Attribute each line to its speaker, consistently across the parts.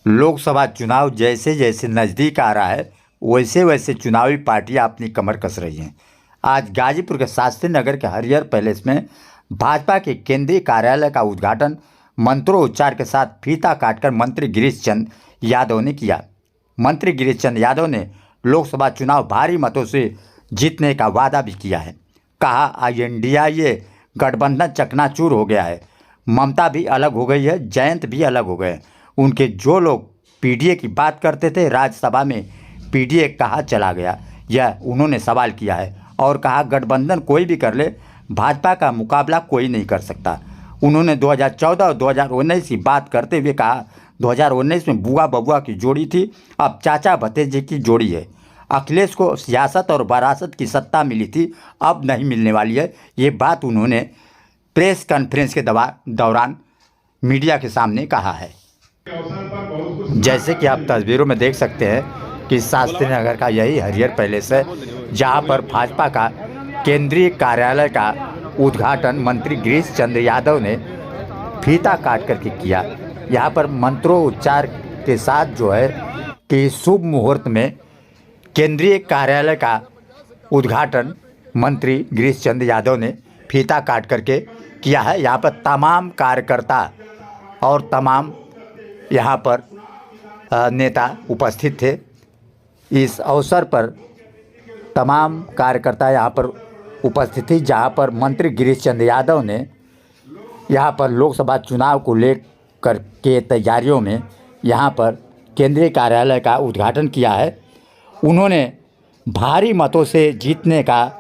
Speaker 1: लोकसभा चुनाव जैसे जैसे नज़दीक आ रहा है वैसे वैसे चुनावी पार्टियां अपनी कमर कस रही हैं। आज गाजीपुर के शास्त्री नगर के हरियर पैलेस में भाजपा के केंद्रीय कार्यालय का उद्घाटन मंत्रोच्चार के साथ फीता काटकर मंत्री गिरीश चंद यादव ने किया। मंत्री गिरीश चंद यादव ने लोकसभा चुनाव भारी मतों से जीतने का वादा भी किया है। कहा, एनडीए गठबंधन चकनाचूर हो गया है, ममता भी अलग हो गई है, जयंत भी अलग हो गए। उनके जो लोग पीडीए की बात करते थे, राज्यसभा में पीडीए कहाँ चला गया, यह उन्होंने सवाल किया है। और कहा, गठबंधन कोई भी कर ले, भाजपा का मुकाबला कोई नहीं कर सकता। उन्होंने 2014 और 2019 की बात करते हुए कहा, 2019 में बुआ बबुआ की जोड़ी थी, अब चाचा भतीजे की जोड़ी है। अखिलेश को सियासत और वरासत की सत्ता मिली थी, अब नहीं मिलने वाली है। ये बात उन्होंने प्रेस कॉन्फ्रेंस के दौरान मीडिया के सामने कहा है। जैसे कि आप तस्वीरों में देख सकते हैं कि शास्त्री नगर का यही हरियर पैलेस है, जहां पर भाजपा का केंद्रीय कार्यालय का उद्घाटन मंत्री गिरीश चंद्र यादव ने फीता काट करके किया। यहां पर मंत्रोच्चार के साथ जो है कि शुभ मुहूर्त में केंद्रीय कार्यालय का उद्घाटन मंत्री गिरीश चंद्र यादव ने फीता काट करके किया है। यहाँ पर तमाम कार्यकर्ता और तमाम यहाँ पर नेता उपस्थित थे। इस अवसर पर तमाम कार्यकर्ता यहाँ पर उपस्थित थी, जहाँ पर मंत्री गिरीश चंद्र यादव ने यहाँ पर लोकसभा चुनाव को लेकर के तैयारियों में यहाँ पर केंद्रीय कार्यालय का उद्घाटन किया है। उन्होंने भारी मतों से जीतने का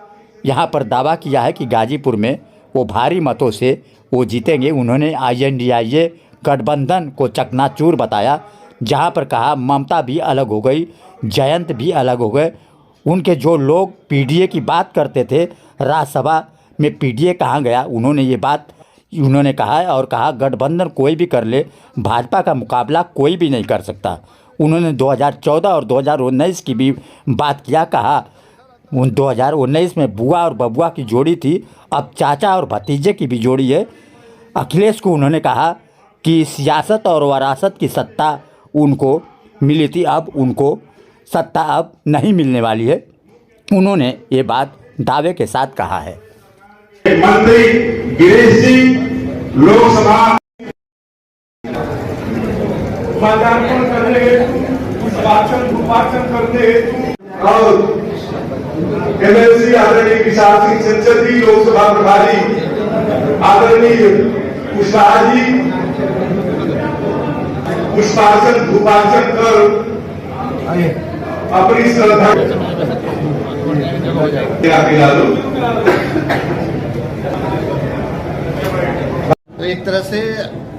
Speaker 1: यहाँ पर दावा किया है कि गाजीपुर में वो भारी मतों से वो जीतेंगे। उन्होंने एनडीए गठबंधन को चकनाचूर बताया, जहाँ पर कहा ममता भी अलग हो गई, जयंत भी अलग हो गए। उनके जो लोग पीडीए की बात करते थे, राज्यसभा में पीडीए कहाँ गया, उन्होंने कहा है। और कहा, गठबंधन कोई भी कर ले, भाजपा का मुकाबला कोई भी नहीं कर सकता। उन्होंने 2014 और 2019 की भी बात किया। कहा, 2019 में बुआ और बबुआ की जोड़ी थी, अब चाचा और भतीजे की भी जोड़ी है। अखिलेश को उन्होंने कहा कि सियासत और वरासत की सत्ता उनको मिली थी, अब उनको सत्ता अब नहीं मिलने वाली है। उन्होंने ये बात दावे के साथ कहा है।
Speaker 2: मंत्री गिरीश जी लोकसभा करने और एमएलसी आदरणीय किसान सिंह संसदीय लोकसभा प्रभारी आदरणीय कुशवाहा जी पुष्पार्चन धूपार्चन कर अपनी श्रद्धा
Speaker 3: तो एक तरह से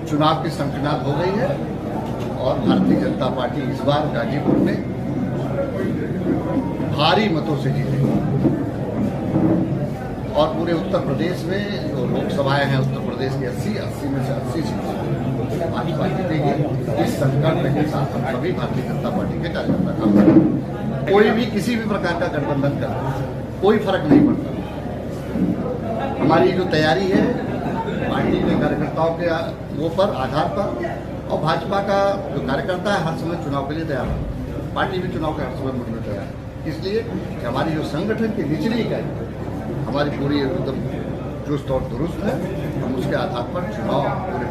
Speaker 3: चुनाव की संकनात हो गई है और भारतीय जनता पार्टी इस बार गाजीपुर में भारी मतों से जीतेगी और पूरे उत्तर प्रदेश में जो लोकसभाएं हैं उत्तर प्रदेश की 80 में से 80 सीटें भाजपा जीतेगी। इस संकल्प के साथ हम सभी भारतीय जनता पार्टी के कार्यकर्ता काम करेंगे। कोई भी किसी भी प्रकार का गठबंधन करे, कोई फर्क नहीं पड़ता। हमारी जो तैयारी है पार्टी के कार्यकर्ताओं के वो पर आधार पर, और भाजपा का जो कार्यकर्ता है हर समय चुनाव के लिए तैयार है, पार्टी भी चुनाव के हर समय मुड़ने तैयार है। इसलिए कि हमारी जो संगठन की निचली इकाई हमारी पूरी एकदम चुस्त और दुरुस्त है, हम उसके आधार पर चुनाव पूरे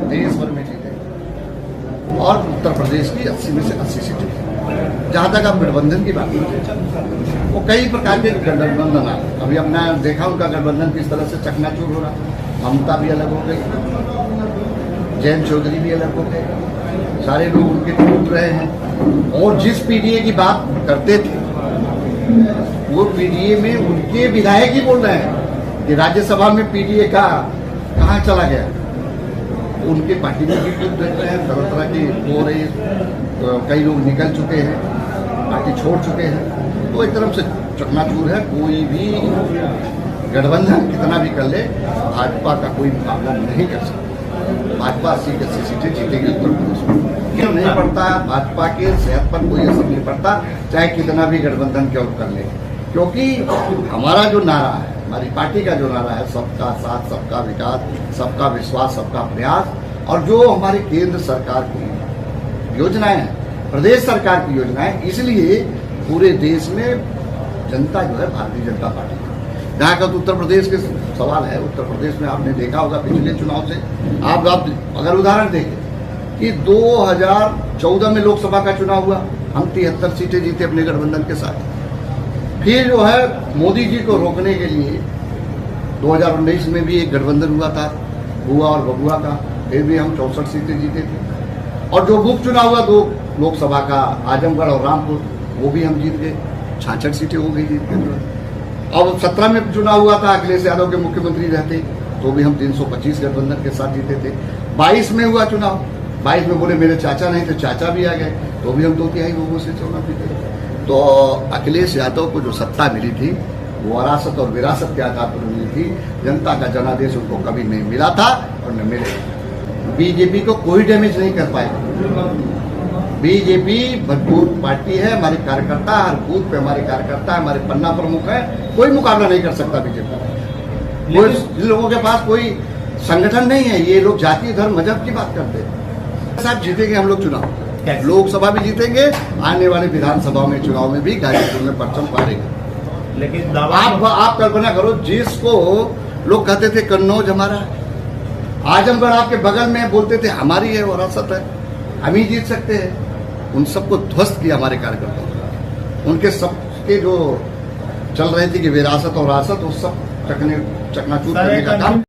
Speaker 3: देश भर में जीतेंगे और उत्तर प्रदेश की 80 में से 80 सीटें। जहाँ तक आप गठबंधन की बात करें, वो कई प्रकार के गठबंधन आ, अभी हमने देखा उनका गठबंधन किस तरह से चकनाचूर हो रहा। ममता भी अलग हो गई, जयंत चौधरी भी अलग हो गए, सारे लोग उनके टूट रहे हैं। और जिस पीडीए की बात करते थे वो पीडीए में उनके विधायक ही बोल रहे हैं कि राज्यसभा में पीडीए का कहाँ चला गया। उनके पार्टी में भी कुछ देख रहे हैं, तरह तरह की हो रही, तो कई लोग निकल चुके हैं, पार्टी छोड़ चुके हैं। तो एक तरफ से चकनाचूर है। कोई भी गठबंधन कितना भी कर ले, भाजपा का कोई मुकाबला नहीं कर सकता। भाजपा 80 सीटें जीतेगी उत्तर प्रदेश में। क्यों नहीं पड़ता, भाजपा के सेहत पर कोई असर नहीं पड़ता, चाहे कितना भी गठबंधन क्यों कर ले, क्योंकि हमारा जो नारा है, हमारी पार्टी का जो नारा है, सबका साथ, सबका विकास, सबका विश्वास, सबका प्रयास, और जो हमारी केंद्र सरकार की योजनाएं हैं, प्रदेश सरकार की योजनाएं, इसलिए पूरे देश में जनता जो है भारतीय जनता पार्टी, जहाँ का तो उत्तर प्रदेश के सवाल है। उत्तर प्रदेश में आपने देखा होगा पिछले चुनाव से, आप अगर उदाहरण देखें कि 2014 में लोकसभा का चुनाव हुआ, हम 73 सीटें जीते अपने गठबंधन के साथ। फिर जो है मोदी जी को रोकने के लिए 2019 में भी एक गठबंधन हुआ था, बुआ और बबुआ का, फिर भी हम 64 सीटें जीते थे। और जो उपचुनाव हुआ 2 लोकसभा का, आजमगढ़ और रामपुर, वो भी हम जीत गए, 66 सीटें हो गई जीत के। अब 17 में चुनाव हुआ था, अखिलेश यादव के मुख्यमंत्री रहते, तो भी हम 325 गठबंधन के साथ जीते थे। 22 में हुआ चुनाव, 22 में बोले मेरे चाचा नहीं तो चाचा भी आ गए, तो भी हम 2/3 वोटों से चुनाव जीते। तो अखिलेश यादव को जो सत्ता मिली थी वो वरासत और विरासत के आधार पर मिली थी, जनता का जनादेश उनको कभी नहीं मिला था और न मिलेगा। बीजेपी को कोई डैमेज नहीं कर पाएगा। बीजेपी भरपूर पार्टी है, हमारे कार्यकर्ता, हर बूथ पे हमारे कार्यकर्ता, हमारे पन्ना प्रमुख है, कोई मुकाबला नहीं कर सकता बीजेपी। जिन लोगों के पास कोई संगठन नहीं है, ये लोग जाति धर्म मजहब की बात करते हैं। साहब जीतेंगे हम लोग चुनाव, लोकसभा भी जीतेंगे, आने वाले विधानसभा में चुनाव में भी गाजीपुर में परचम पारेंगे।
Speaker 4: लेकिन
Speaker 3: आप कल्पना करो, जिसको लोग कहते थे कन्नौज हमारा है, आजमगढ़ आपके बगल में, बोलते थे हमारी है, विरासत है, हम ही जीत सकते हैं, उन सबको ध्वस्त किया हमारे कार्यकर्ताओं। उनके सबके जो चल रहे थे कि विरासत और रासत, वो सब चकनाचूर करने का काम